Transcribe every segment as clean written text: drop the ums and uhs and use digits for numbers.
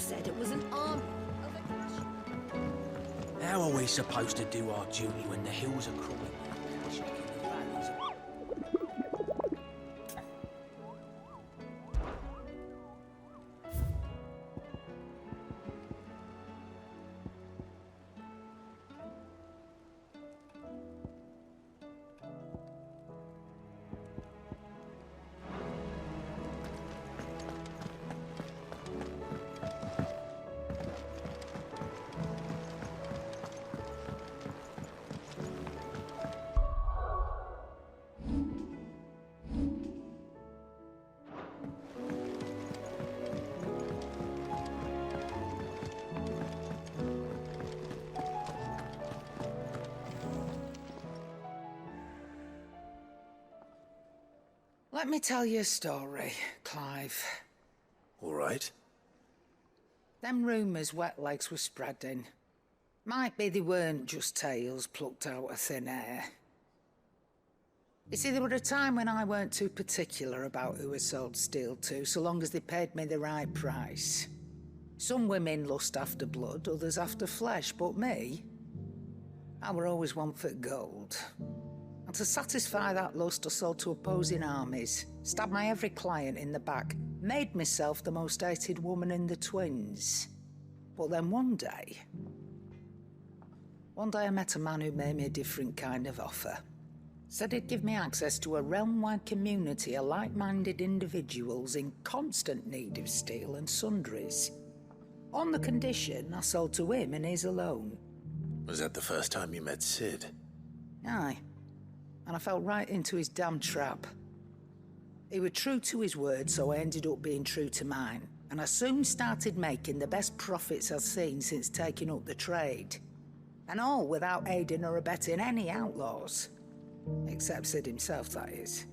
said it was an army of Akashic. How are we supposed to do our duty when the hills are crawling with Akashic in the valleys of... Let me tell you a story, Clive. All right. Them rumours wet legs were spreading. Might be they weren't just tales plucked out of thin air. You see, there were a time when I weren't too particular about who I sold steel to, so long as they paid me the right price. Some women lust after blood, others after flesh, but me, I were always one for gold. And to satisfy that lust, I sold to opposing armies, stabbed my every client in the back, made myself the most hated woman in the twins. But then one day I met a man who made me a different kind of offer. Said he'd give me access to a realm-wide community of like-minded individuals in constant need of steel and sundries. On the condition I sold to him and his alone. Was that the first time you met Sid? Aye. And I fell right into his damn trap. He was true to his word, so I ended up being true to mine. And I soon started making the best profits I've seen since taking up the trade. And all without aiding or abetting any outlaws. Except Sid himself, that is.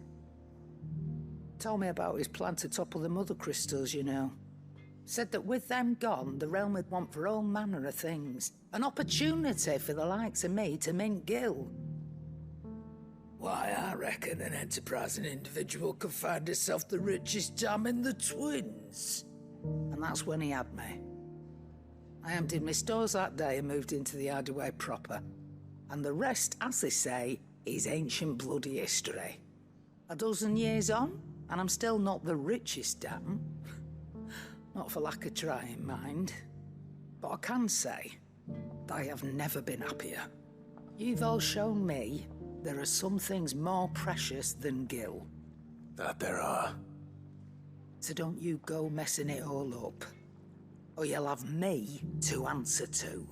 Told me about his plan to topple the mother crystals, you know. Said that with them gone, the realm would want for all manner of things. An opportunity for the likes of me to mint Gil. Why, I reckon an enterprising individual could find himself the richest dam in the twins. And that's when he had me. I emptied my stores that day and moved into the hideaway proper. And the rest, as they say, is ancient bloody history. A dozen years on, and I'm still not the richest dam. Not for lack of trying, mind. But I can say that I have never been happier. You've all shown me there are some things more precious than Gil. That there are. So don't you go messing it all up, or you'll have me to answer to.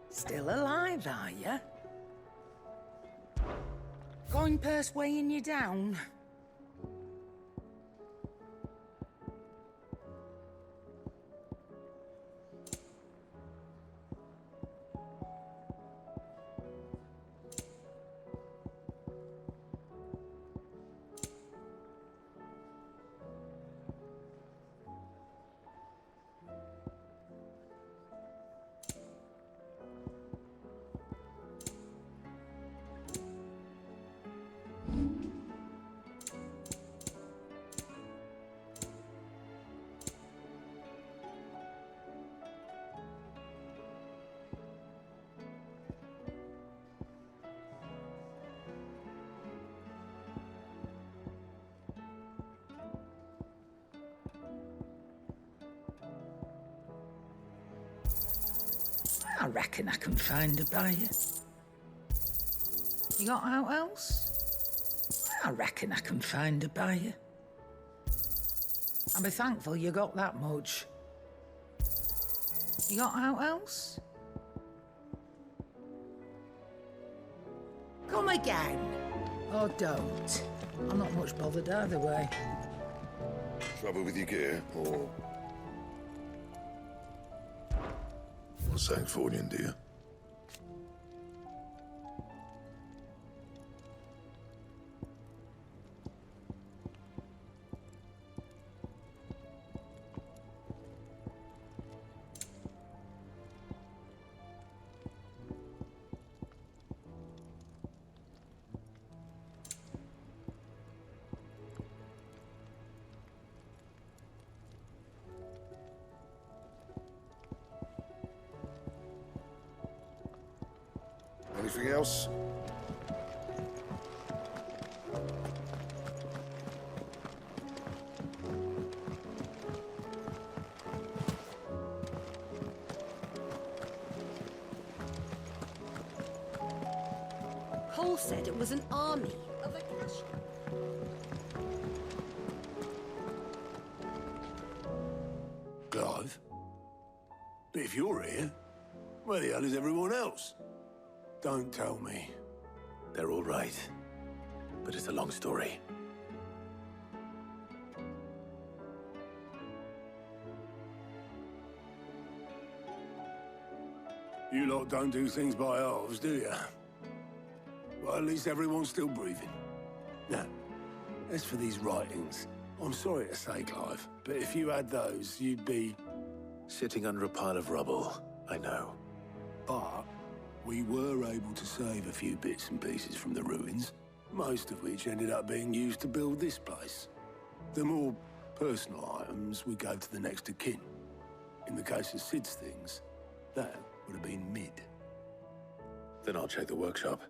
Still alive, are you? Coin purse weighing you down? I reckon I can find a buyer. You got out else? I reckon I can find a buyer. I'll be thankful you got that much. You got out else? Come again. Or don't. I'm not much bothered either way. Trouble with your gear, or something for you, dear? Anything else? Cole said it was an army of Akashic. Clive? But if you're here, where the hell is everyone else? Don't tell me. They're all right. But it's a long story. You lot don't do things by halves, do you? Well, at least everyone's still breathing. Now, as for these writings, I'm sorry to say, Clive, but if you had those, you'd be... Sitting under a pile of rubble, I know. But we were able to save a few bits and pieces from the ruins, most of which ended up being used to build this place. The more personal items we gave to the next of kin. In the case of Sid's things, that would have been mid. Then I'll check the workshop.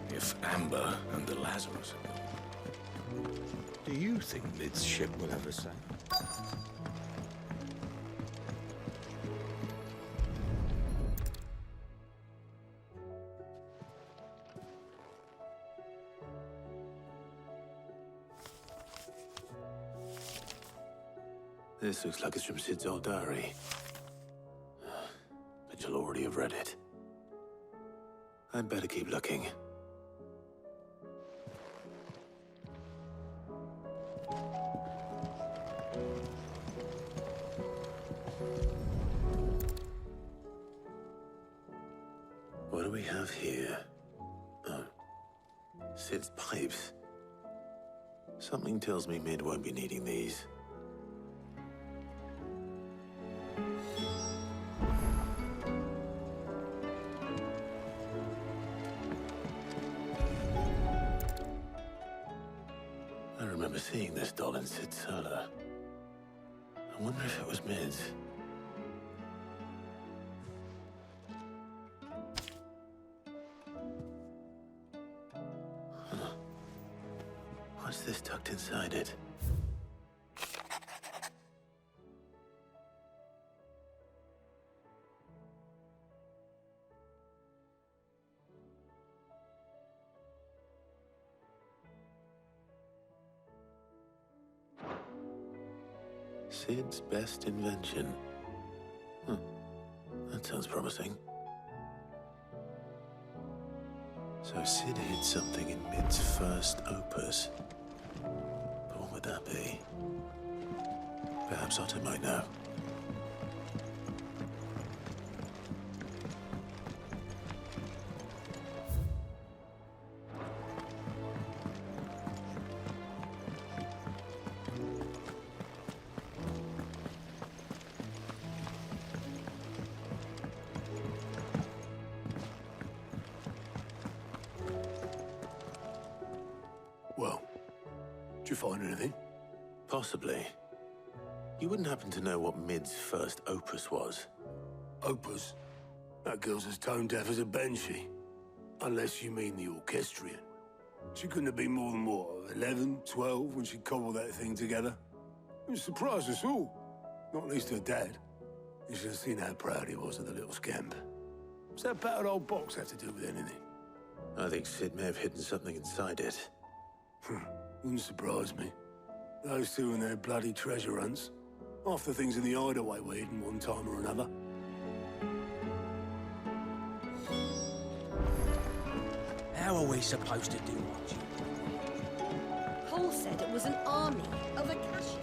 If Amber and the Lazarus are gone, do you think Lid's ship will ever sail? This looks like it's from Sid's old diary. But you'll already have read it. I'd better keep looking. What do we have here? Oh. Sid's pipes. Something tells me Mid won't be needing these. I remember seeing this doll in Sid's cellar. I wonder if it was Mid's. What's this tucked inside it? Sid's best invention. That sounds promising. So Sid hid something in Mid's first opus. But what would that be? Perhaps Otto might know. Well, did you find anything? Possibly. You wouldn't happen to know what Mid's first opus was? Opus? That girl's as tone deaf as a banshee. Unless you mean the orchestrion. She couldn't have been more than, what, 11, 12 when she cobbled that thing together? It surprised us all. Not least her dad. You should have seen how proud he was of the little scamp. What's that battered old box have to do with anything? I think Sid may have hidden something inside it. Wouldn't surprise me. Those two and their bloody treasure hunts. Half the things in the hideaway were hidden one time or another. How are we supposed to do our duty? Cole said it was an army of Akashic.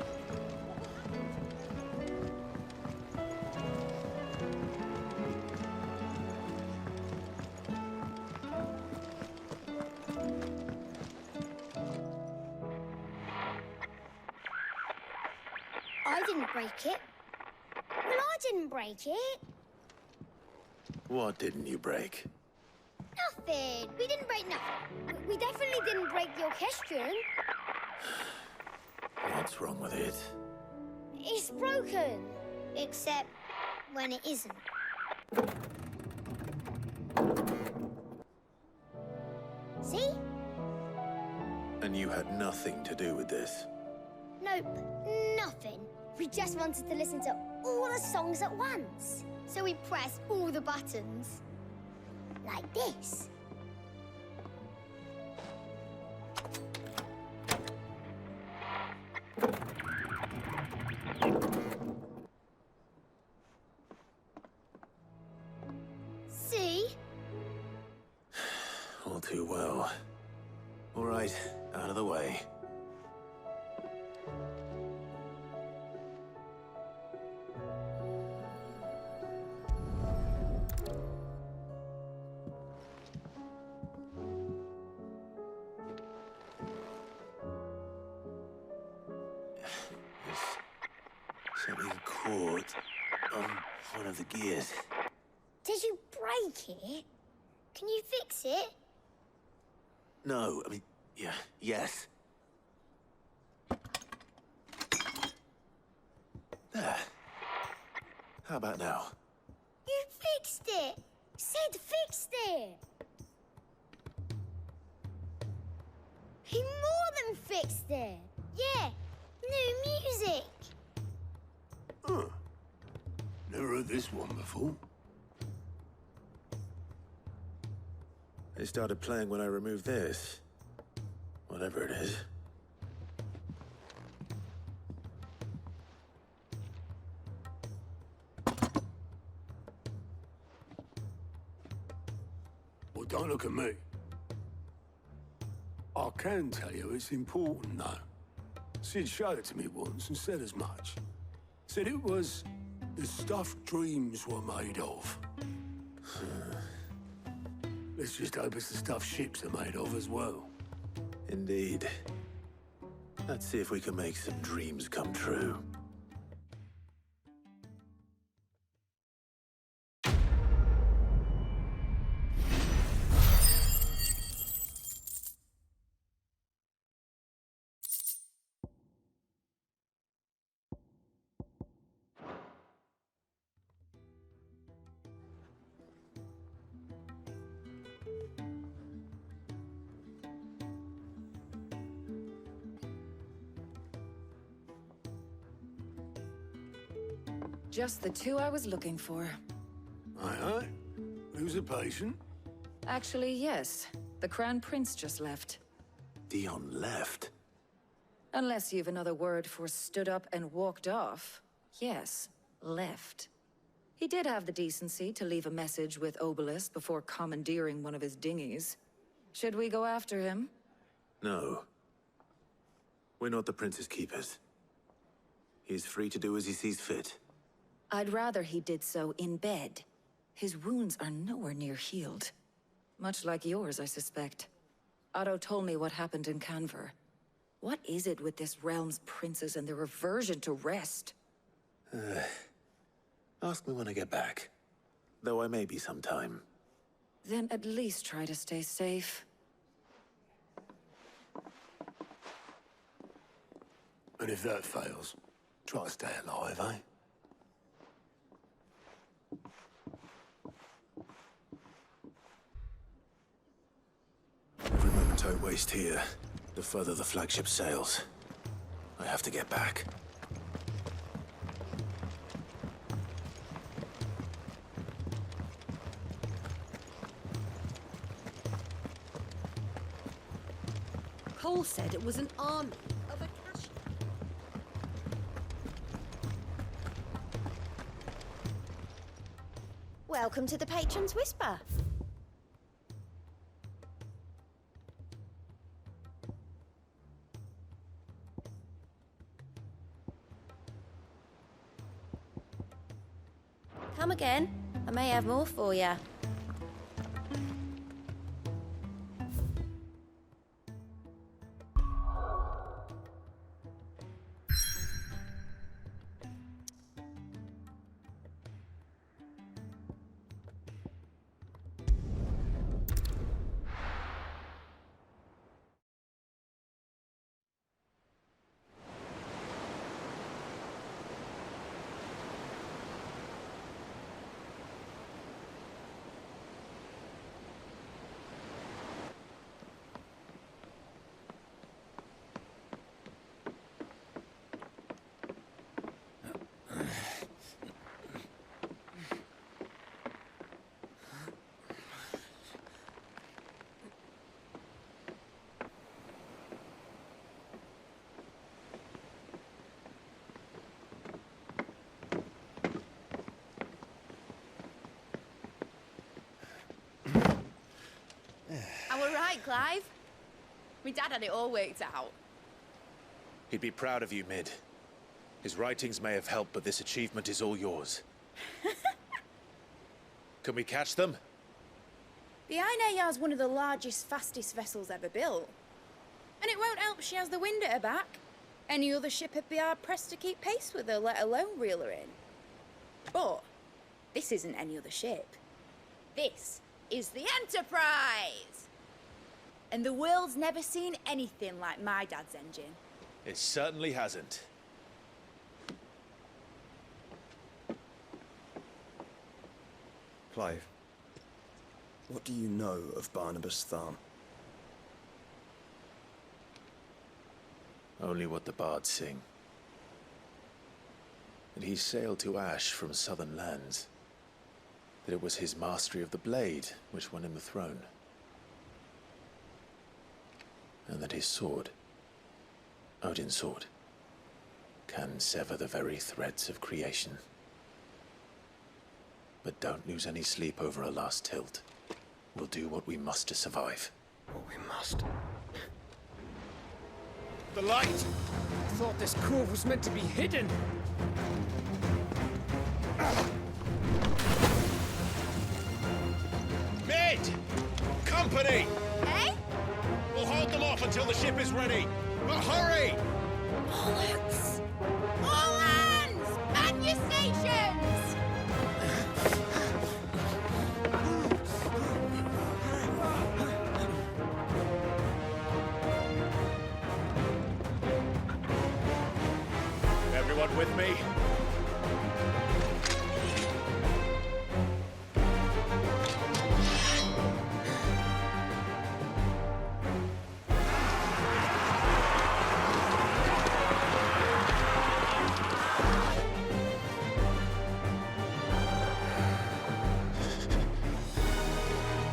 I didn't break it. Well, I didn't break it. What didn't you break? Nothing. We didn't break nothing. We definitely didn't break the orchestrion. What's wrong with it? It's broken. Except when it isn't. See? And you had nothing to do with this? Nope, nothing. We just wanted to listen to all the songs at once. So we pressed all the buttons. Like this. See? All too well. All right, out of the way. There's something caught on one of the gears. Did you break it? Can you fix it? No, I mean, yes. There. How about now? You fixed it! Sid fixed it! He more than fixed it! Yeah, new music! Huh. Never heard this one before. They started playing when I removed this. Whatever it is. Well, don't look at me. I can tell you it's important, though. Sid showed it to me once and said as much. Said it was the stuff dreams were made of. Let's just hope it's the stuff ships are made of as well. Indeed. Let's see if we can make some dreams come true. Just the two I was looking for. Aye. Who's a patient? Actually, yes. The Crown Prince just left. Dion left. Unless you've another word for stood up and walked off. Yes, left. He did have the decency to leave a message with Obelisk before commandeering one of his dinghies. Should we go after him? No. We're not the Prince's keepers. He's free to do as he sees fit. I'd rather he did so in bed. His wounds are nowhere near healed. Much like yours, I suspect. Otto told me what happened in Canver. What is it with this realm's princes and their aversion to rest? Ask me when I get back. Though I may be sometime. Then at least try to stay safe. And if that fails, try to stay alive, eh? Every moment I waste here, the further the flagship sails. I have to get back. Cole said it was an army of Akashic. Welcome to the Patron's Whisper. Come again. I may have more for you. Clive. My dad had it all worked out. He'd be proud of you, Mid. His writings may have helped, but this achievement is all yours. Can we catch them? The Ainayar's one of the largest, fastest vessels ever built. And it won't help she has the wind at her back. Any other ship would be hard-pressed to keep pace with her, let alone reel her in. But this isn't any other ship. This is the Enterprise! And the world's never seen anything like my dad's engine. It certainly hasn't. Clive, what do you know of Barnabas Tharm? Only what the bards sing. That he sailed to Ash from southern lands. That it was his mastery of the blade which won him the throne. And that his sword, Odin's sword, can sever the very threads of creation. But don't lose any sleep over a last tilt. We'll do what we must to survive. What we must. The light! I thought this cove was meant to be hidden. Mid! Company! Eh? We'll hold them off until the ship is ready. But hurry! Bollocks! All hands! Man your stations! Everyone with me?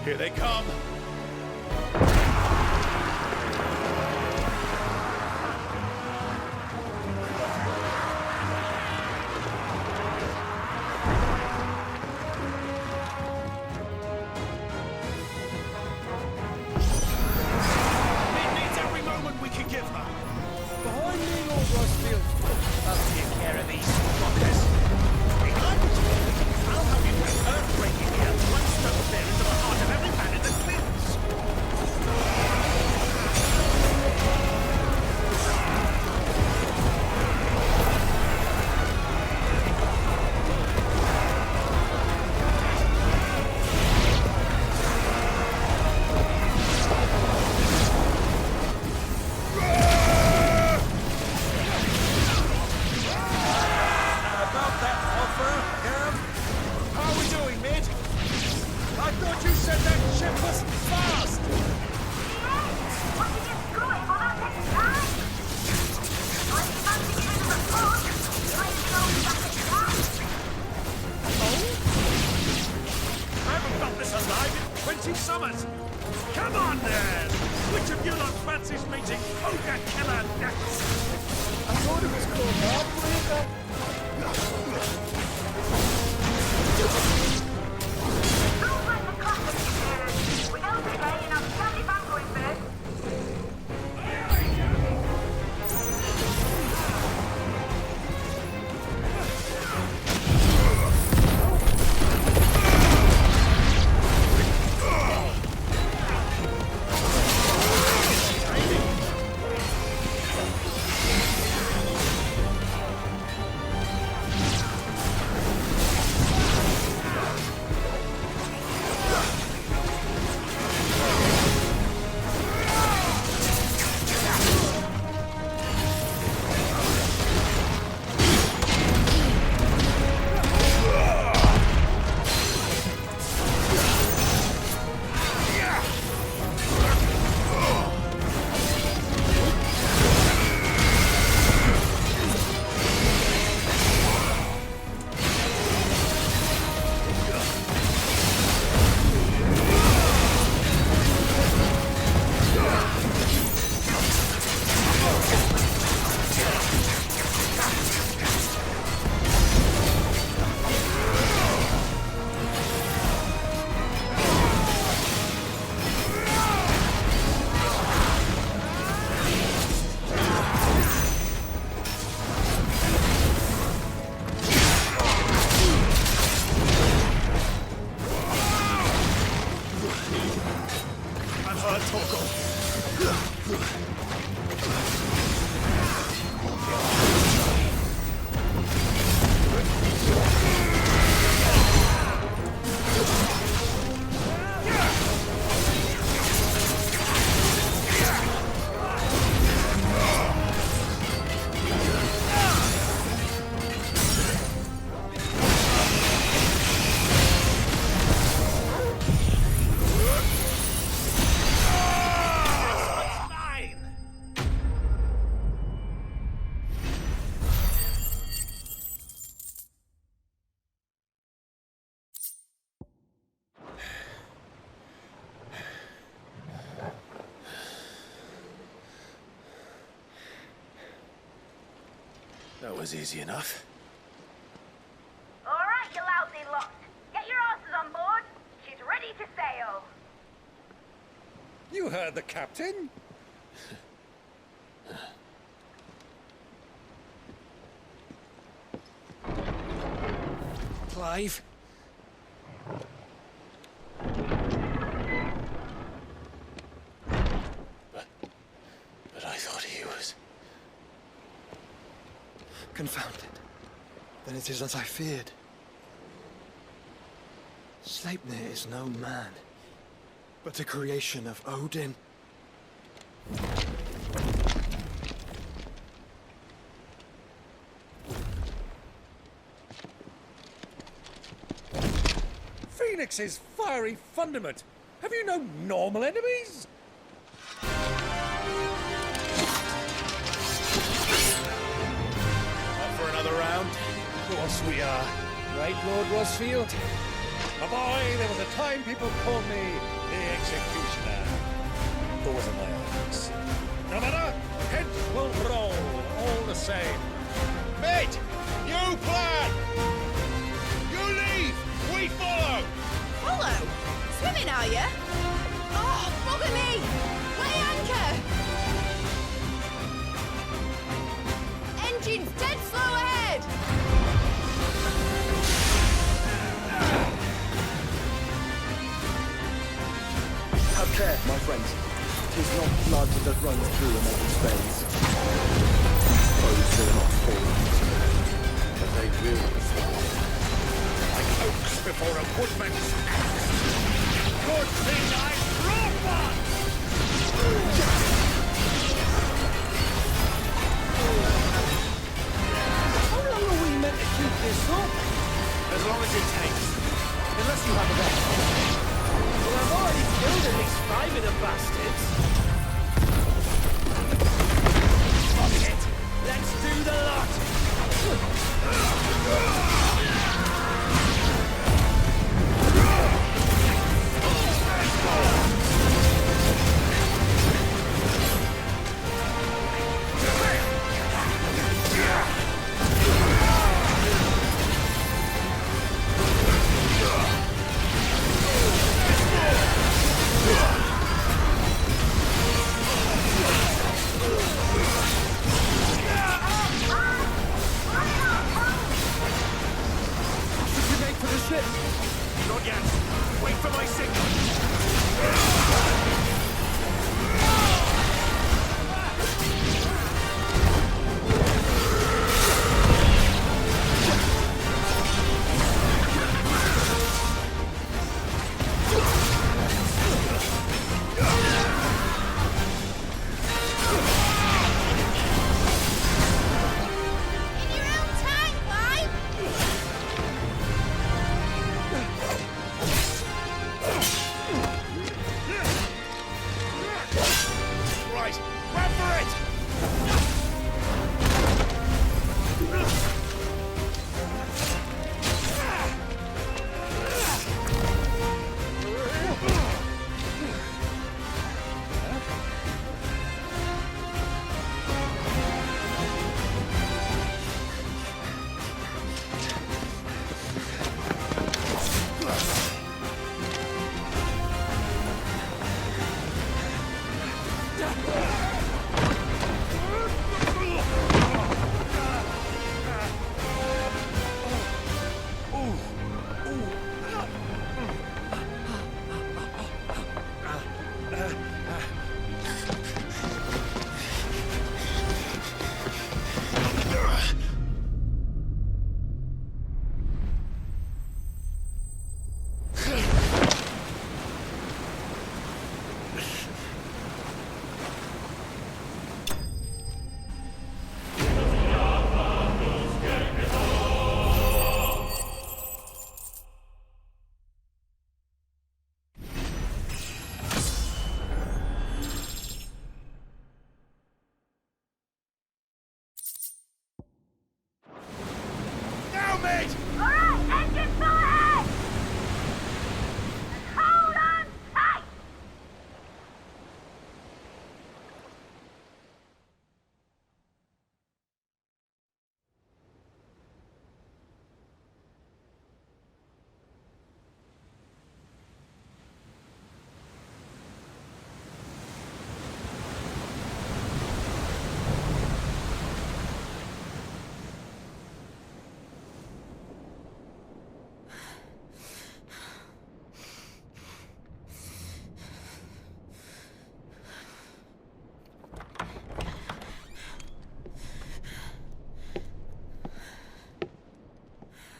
Here they come! Behind me, Lord Rosfield. I'll take care of these fuckers. Behind! I'll have you with earthquaking here. One stone there into the heart of every man in the cliff. was easy enough. All right, you lousy lot. Get your asses on board. She's ready to sail. You heard the captain. Clive? But I thought he was... Confounded. Then it is as I feared. Sleipnir is no man, but a creation of Odin. Phoenix's fiery fundament. Have you no normal enemies? Up for another round? Of course we are. Right, Lord Rosfield? A boy, there was a time people called me the Executioner. Those are my eyes. No matter, heads will roll, all the same. Mate! New plan! You leave! We follow! Follow? Swimming, are you? Oh, bother me! Weigh anchor! Engine's dead slow ahead! Have care, my friends. 'Tis not blood that runs through an open veins. These foes will not fall easily, but they will fall. Like oaks before a woodman's axe. Good thing I brought one! How long are we meant to keep this up? As long as it takes. Unless you have a bet. Well, I've already killed at least 5 of the bastards. Fuck it! Let's do the lot! Not yet. Wait for my signal.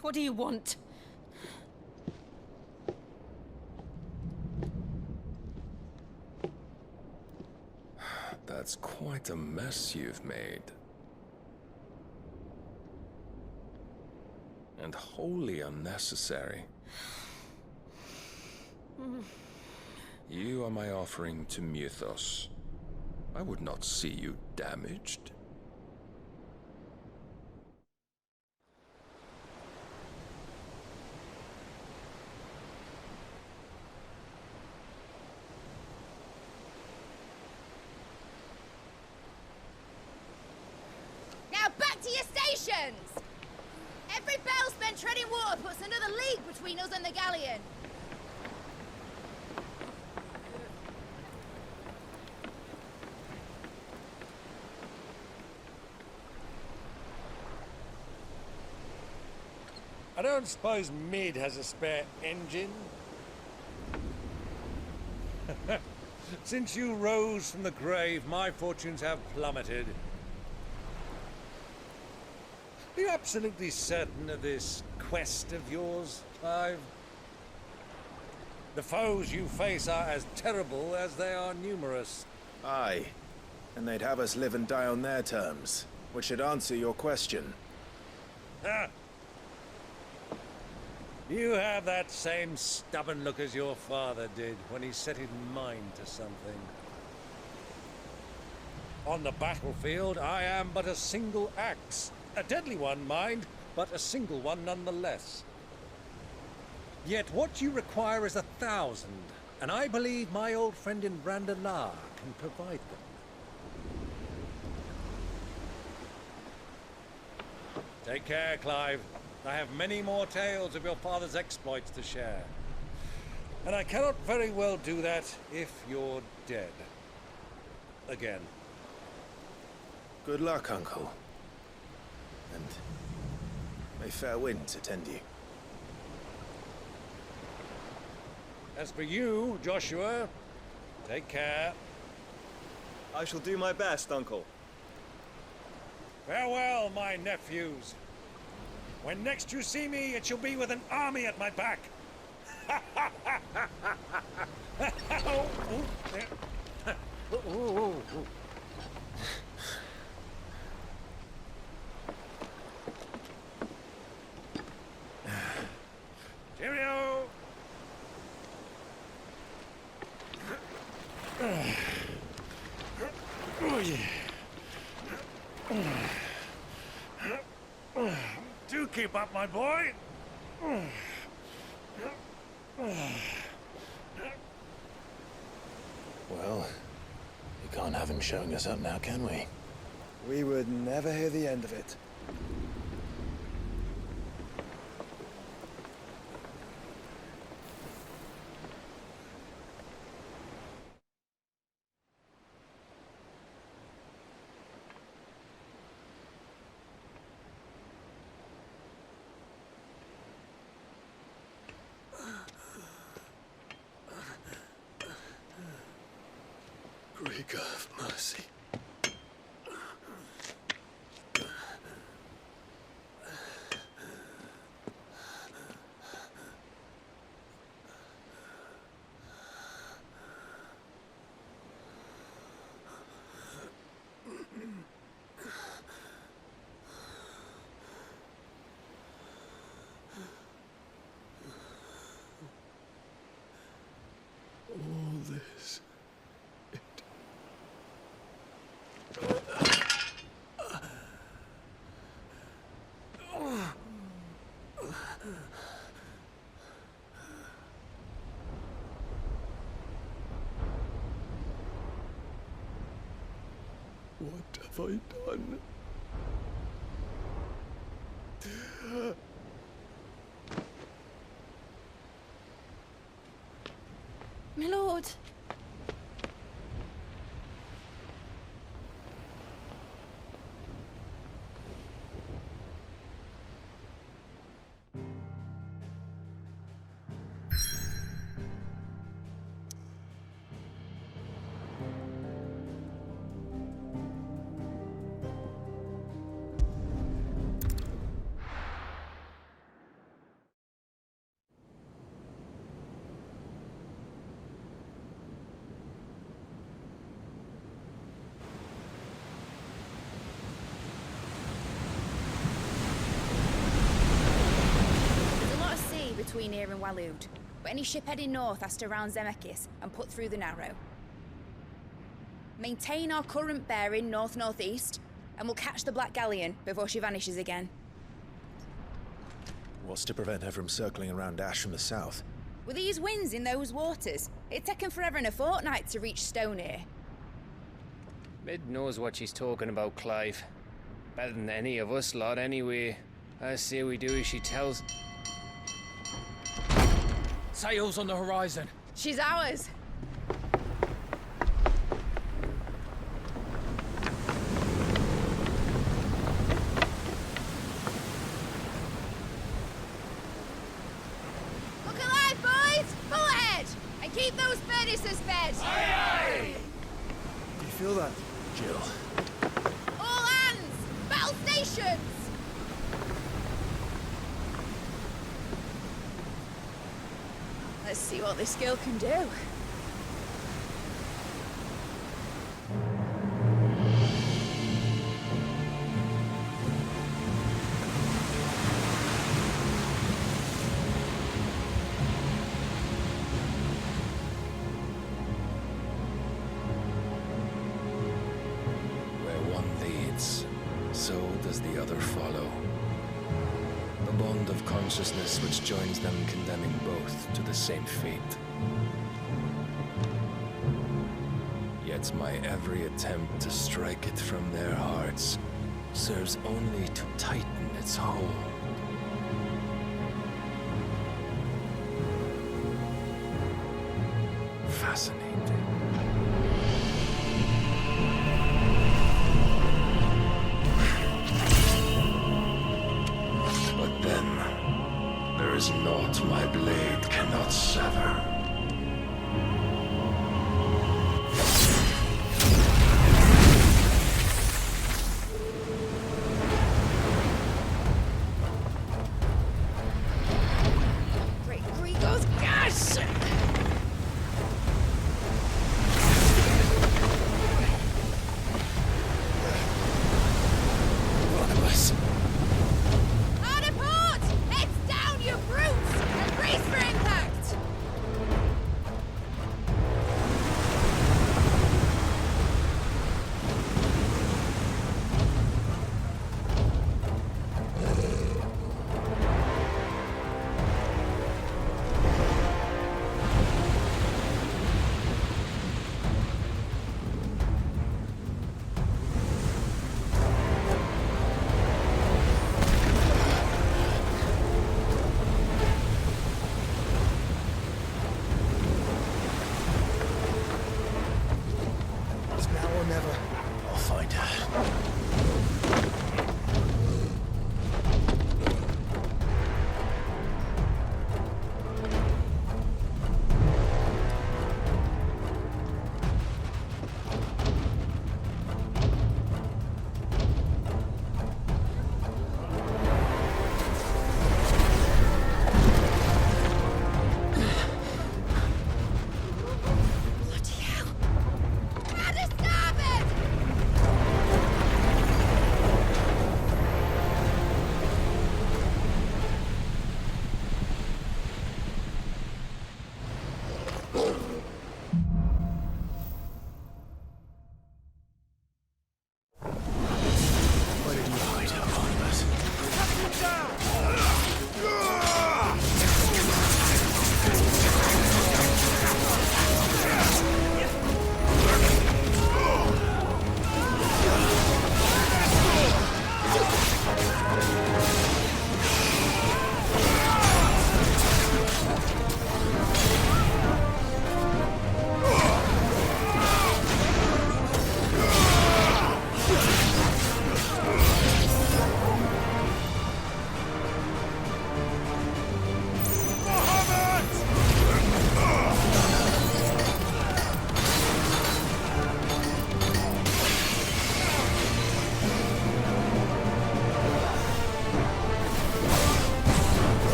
What do you want? That's quite a mess you've made. And wholly unnecessary. You are my offering to Mythos. I would not see you damaged. Now back to your stations! Every bell spent treading water puts another league between us and the galleon. I don't suppose Mid has a spare engine? Since you rose from the grave, my fortunes have plummeted. Are you absolutely certain of this quest of yours, Clive? The foes you face are as terrible as they are numerous. Aye. And they'd have us live and die on their terms, which should answer your question. Ah. You have that same stubborn look as your father did when he set his mind to something. On the battlefield, I am but a single axe. A deadly one, mind, but a single one nonetheless. Yet what you require is 1,000, and I believe my old friend in Randalar can provide them. Take care, Clive. I have many more tales of your father's exploits to share. And I cannot very well do that if you're dead. Again. Good luck, Uncle. And may fair winds attend you. As for you, Joshua, take care. I shall do my best, Uncle. Farewell, my nephews. When next you see me, it shall be with an army at my back. Cheerio! Do keep up, my boy. Well, we can't have him showing us up now, can we? We would never hear the end of it. Greek of mercy. All this. What have I done? My lord. Sleipnir and Waloed, but any ship heading north has to round Zemeckis and put through the Narrow. Maintain our current bearing north-northeast, and we'll catch the Black Galleon before she vanishes again. What's to prevent her from circling around Ash from the south? With these winds in those waters, it's taken forever and a fortnight to reach Stonehir. Mid knows what she's talking about, Clive. Better than any of us lot, anyway. I say we do as she tells. Sails on the horizon. She's ours. Look alive, boys! Pull ahead! And keep those furnaces fed! Aye, aye! Do you feel that, Jill? All hands! Battle stations! Let's see what this girl can do. Where one leads, so does the other follow. The bond of consciousness which joins them condemning both to the same fate. Yet my every attempt to strike it from their hearts serves only to tighten its hold. Fascinating. But then, there is naught my blade cannot sever. Great Gregor's gas! Barnabas! Hard port! Heads down, you brutes! And brace for impact!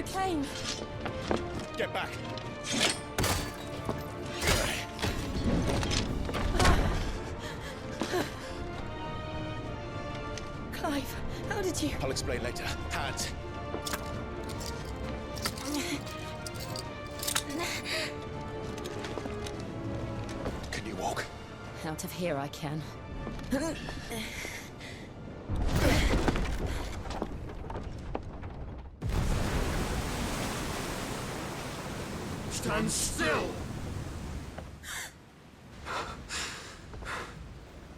Arcane. Get back! Clive, how did you... I'll explain later. Hands. Can you walk? Out of here I can. Stand still!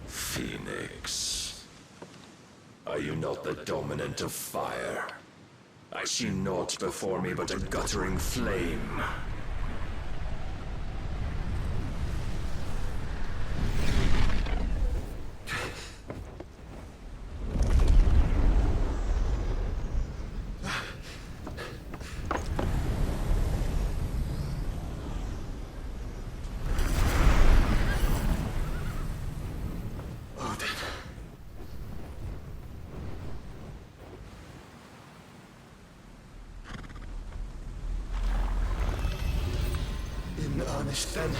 Phoenix. Are you not the dominant of fire? I see naught before me but a guttering flame. In earnest then.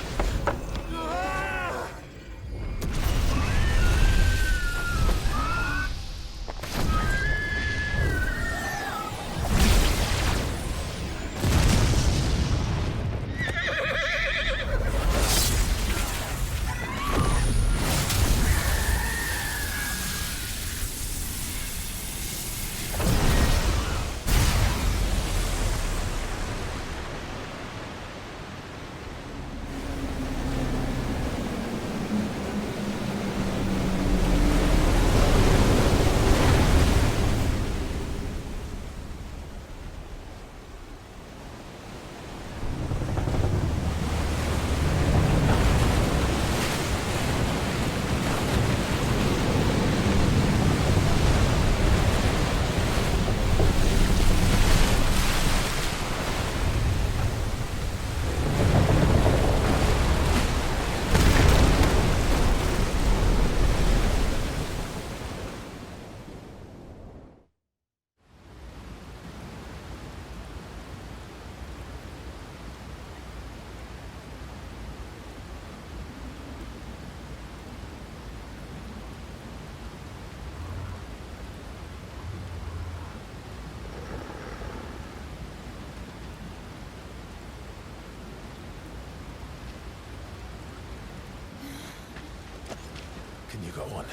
Can you go on?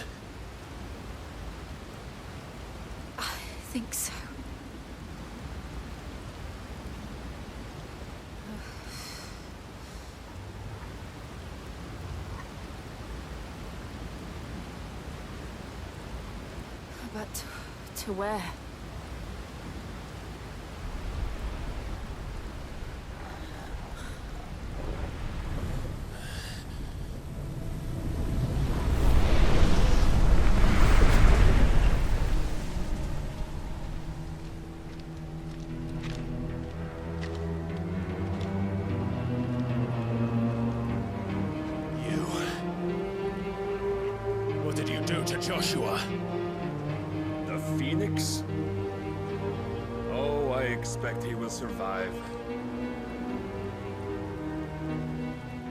I think so. But to where? What did you do to Joshua? The Phoenix? Oh, I expect he will survive.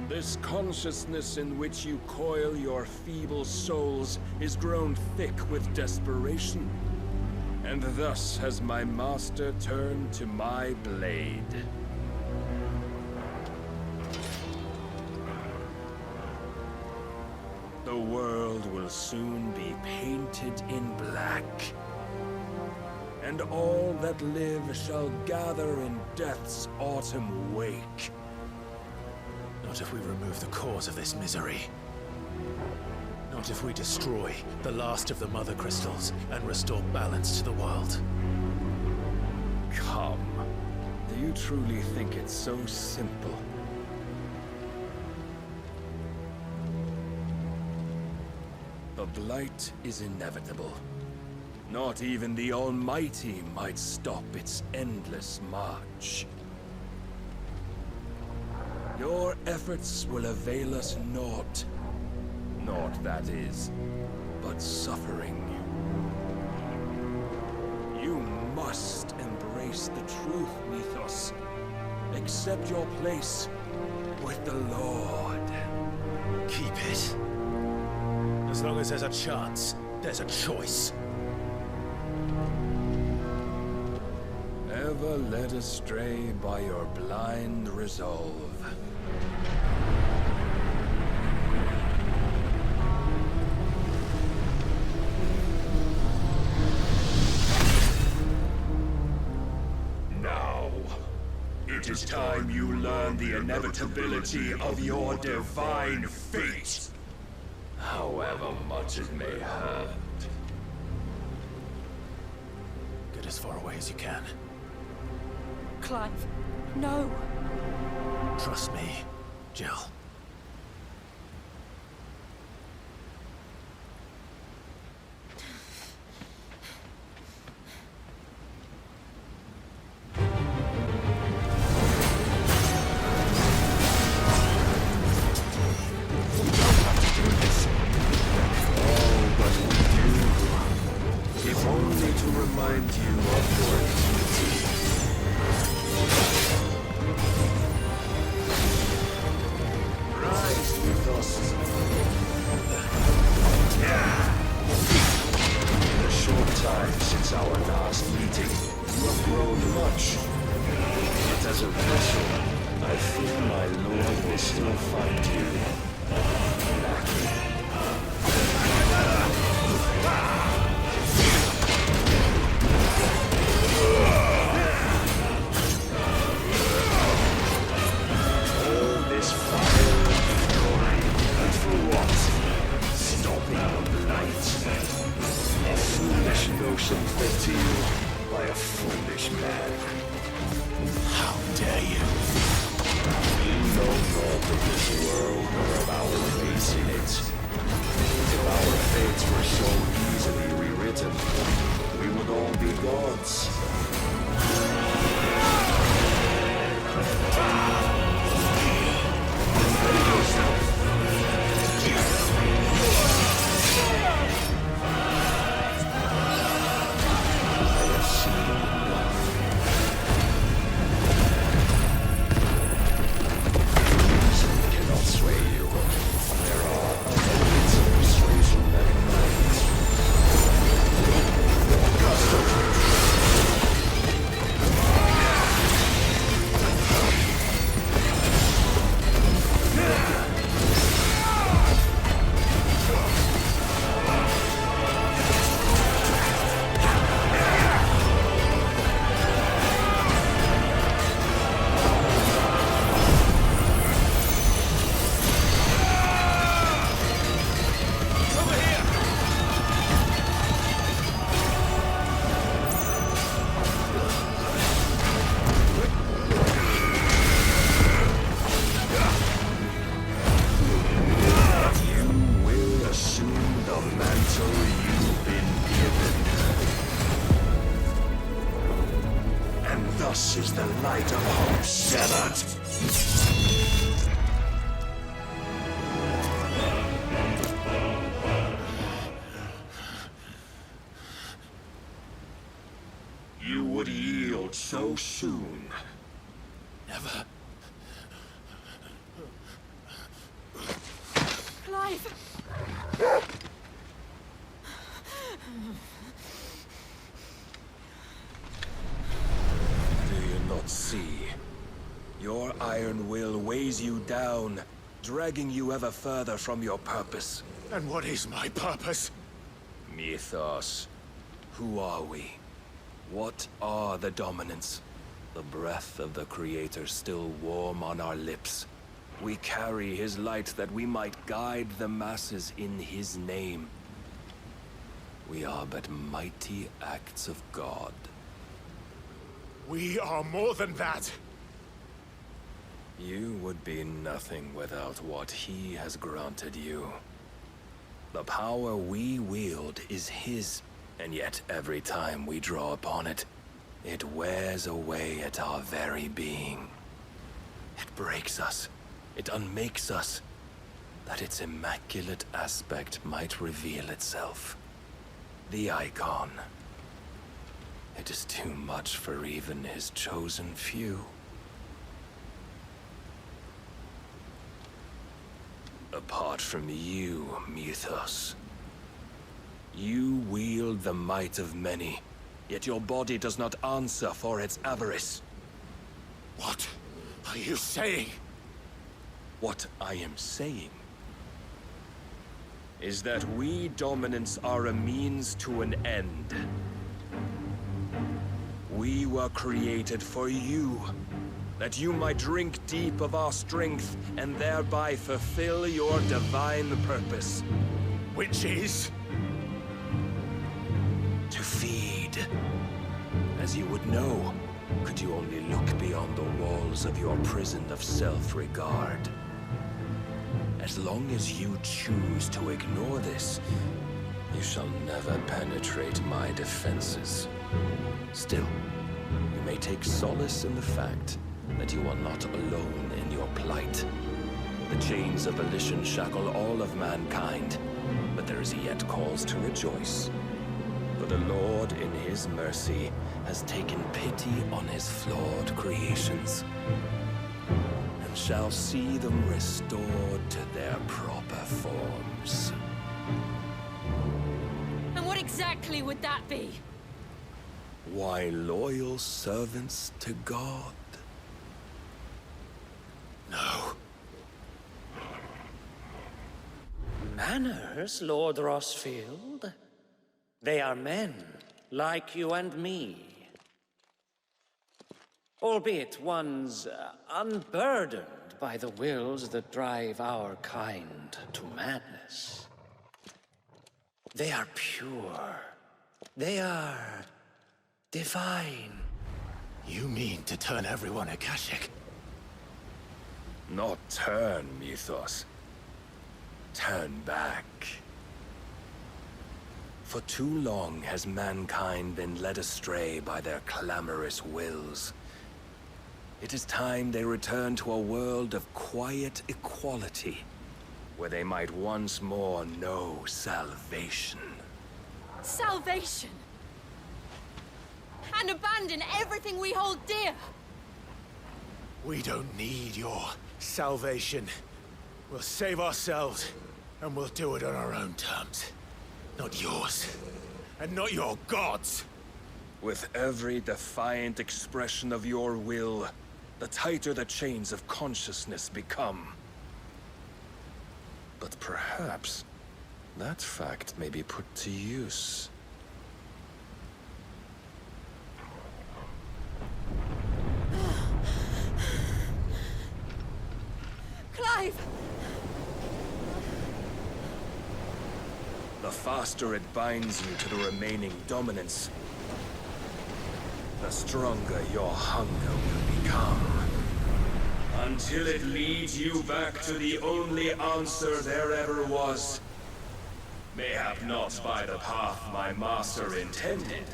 This consciousness in which you coil your feeble souls is grown thick with desperation. And thus has my master turned to my blade. The world will soon be painted in black. And all that live shall gather in death's autumn wake. Not if we remove the cause of this misery. Not if we destroy the last of the Mother Crystals and restore balance to the world. Come. Do you truly think it's so simple? The blight is inevitable. Not even the Almighty might stop its endless march. Your efforts will avail us naught. Naught, that is, but suffering. You must embrace Face the truth, Mythos. Accept your place with the Lord. Keep it. As long as there's a chance, there's a choice. Ever led astray by your blind resolve. Now, it is time you learn the inevitability of your divine fate. However much it may hurt. Get as far away as you can. Clive, no. Trust me, Jill. So soon. Never. Clive! Do you not see? Your iron will weighs you down, dragging you ever further from your purpose. And what is my purpose? Mythos. Who are we? What are the dominants? The breath of the Creator still warm on our lips. We carry his light that we might guide the masses in his name. We are but mighty acts of God. We are more than that. You would be nothing without what he has granted you. The power we wield is his. And yet, every time we draw upon it, it wears away at our very being. It breaks us. It unmakes us, that its immaculate aspect might reveal itself. The icon. It is too much for even his chosen few. Apart from you, Mythos. You wield the might of many, yet your body does not answer for its avarice. What are you saying? What I am saying is that we dominants are a means to an end. We were created for you, that you might drink deep of our strength and thereby fulfill your divine purpose. Which is? To feed. As you would know, could you only look beyond the walls of your prison of self-regard. As long as you choose to ignore this, you shall never penetrate my defenses. Still, you may take solace in the fact that you are not alone in your plight. The chains of volition shackle all of mankind, but there is yet cause to rejoice. For the Lord, in his mercy, has taken pity on his flawed creations, and shall see them restored to their proper forms. And what exactly would that be? Why, loyal servants to God. No. Manners, Lord Rossfield? They are men, like you and me. Albeit ones unburdened by the wills that drive our kind to madness. They are pure. They are divine. You mean to turn everyone Akashic? Not turn, Mythos. Turn back. For too long has mankind been led astray by their clamorous wills. It is time they return to a world of quiet equality, where they might once more know salvation. Salvation! And abandon everything we hold dear! We don't need your salvation. We'll save ourselves, and we'll do it on our own terms. Not yours. And not your gods! With every defiant expression of your will, the tighter the chains of consciousness become. But perhaps that fact may be put to use. Clive! The faster it binds you to the remaining dominance, the stronger your hunger will become. Until it leads you back to the only answer there ever was. Mayhap not by the path my master intended,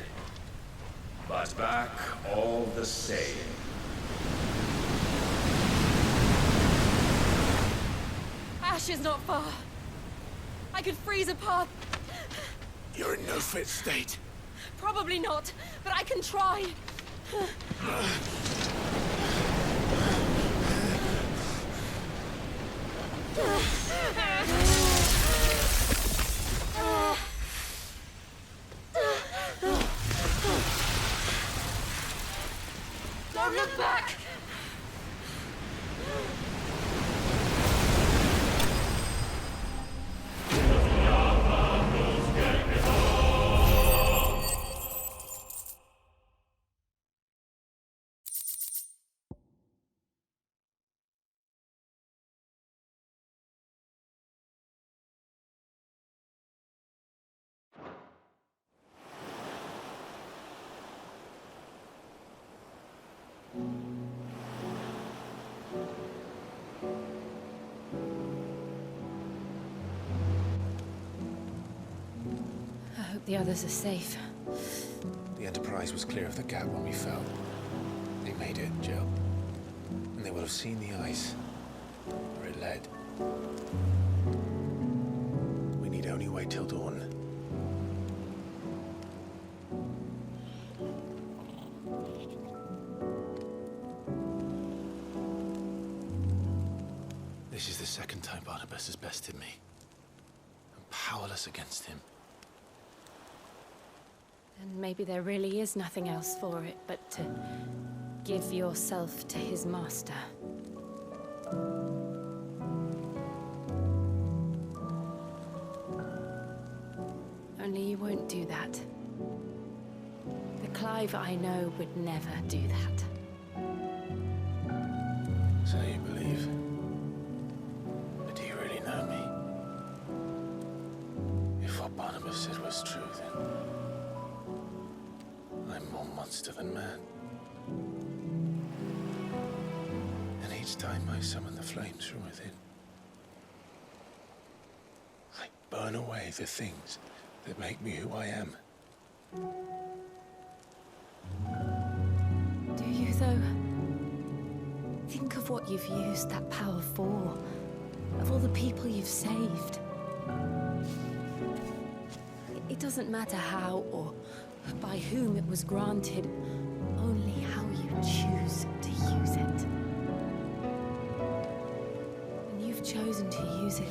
but back all the same. Ash is not far. I could freeze a path. You're in no fit state. Probably not, but I can try. Don't look back! I hope the others are safe. The Enterprise was clear of the gap when we fell. They made it, Jill. And they will have seen the ice, where it led. We need only wait till dawn. This is the second time Barnabas has bested me. I'm powerless against him. And maybe there really is nothing else for it but to give yourself to his master. Only you won't do that. The Clive I know would never do that. So you believe? But do you really know me? If what Barnabas said was true, then I'm more monster than man. And each time I summon the flames from within, I burn away the things that make me who I am. Do you, though? Think of what you've used that power for. Of all the people you've saved. It doesn't matter how or by whom it was granted, only how you choose to use it. And you've chosen to use it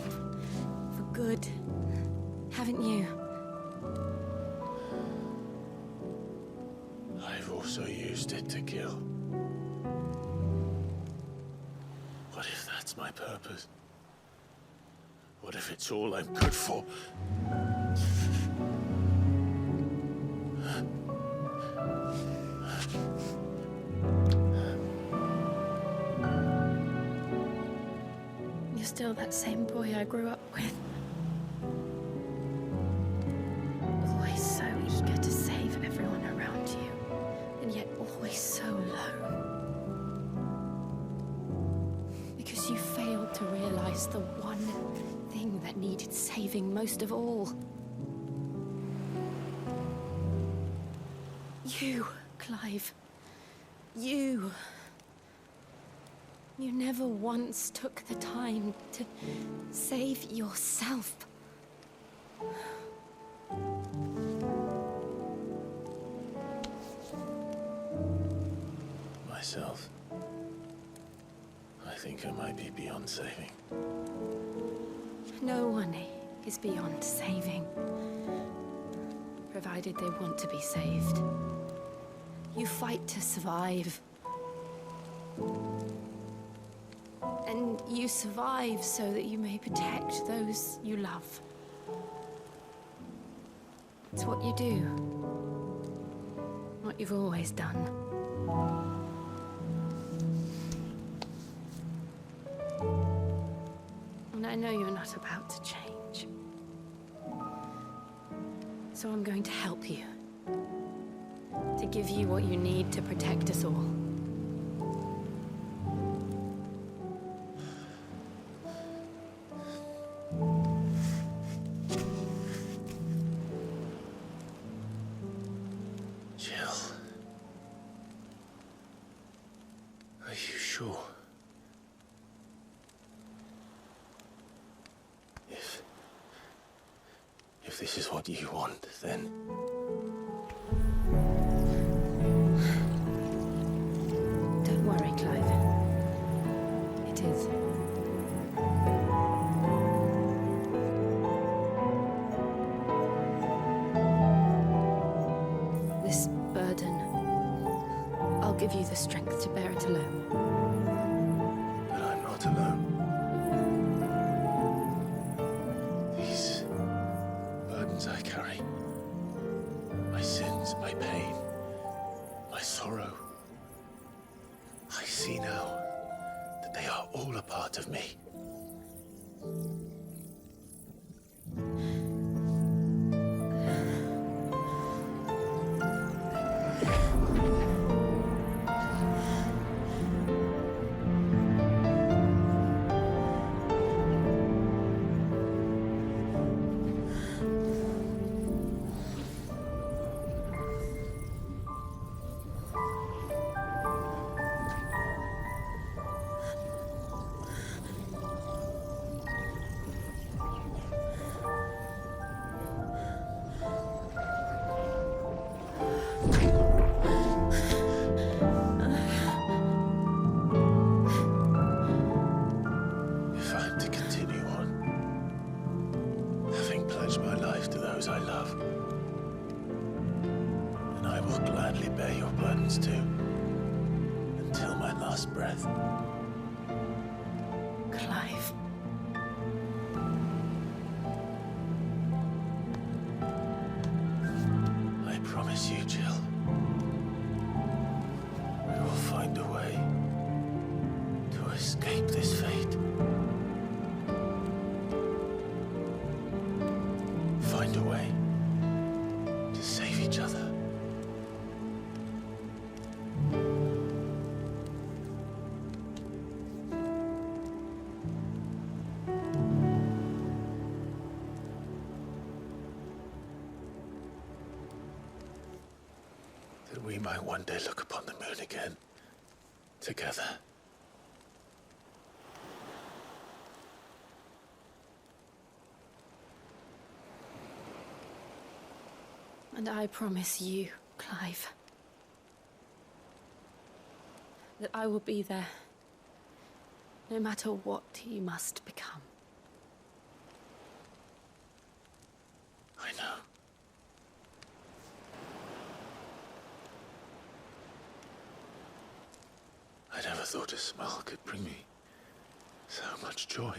for good, haven't you? I've also used it to kill. What if that's my purpose? What if it's all I'm good for? You're still that same boy I grew up with. Always so eager to save everyone around you, and yet always so low. Because you failed to realize the one thing that needed saving most of all. You, Clive. You. You never once took the time to save yourself. Myself. I think I might be beyond saving. No one is beyond saving, provided they want to be saved. You fight to survive. And you survive so that you may protect those you love. It's what you do. What you've always done. And I know you're not about to change. So I'm going to help you. To give you what you need to protect us all. Jill. Are you sure? If this is what you want, then... Don't worry, Clive. It is. This burden, I'll give you the strength to bear it alone. But I'm not alone. These burdens I carry, my sins, my pain, my sorrow, I see now that they are all a part of me. I will gladly bear your burdens too, until my last breath. Clive. I promise you, Jill, we will find a way to escape this fate. Find a way to save each other. That we might one day look upon the moon again, together. And I promise you, Clive, that I will be there, no matter what you must become. I know. I never thought a smile could bring me so much joy.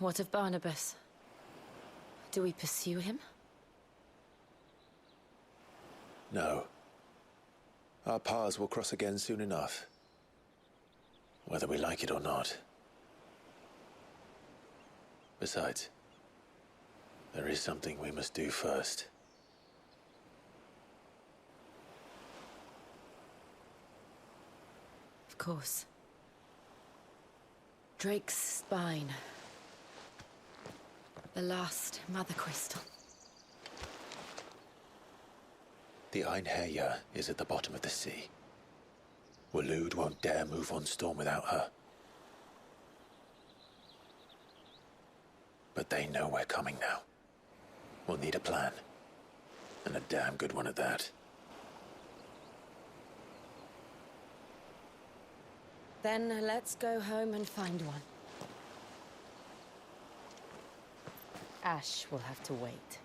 What of Barnabas? Do we pursue him? No. Our paths will cross again soon enough. Whether we like it or not. Besides, there is something we must do first. Of course. Drake's spine. The last Mother Crystal. The Einherjar is at the bottom of the sea. Waloed won't dare move on Storm without her. But they know we're coming now. We'll need a plan. And a damn good one at that. Then let's go home and find one. Ash will have to wait.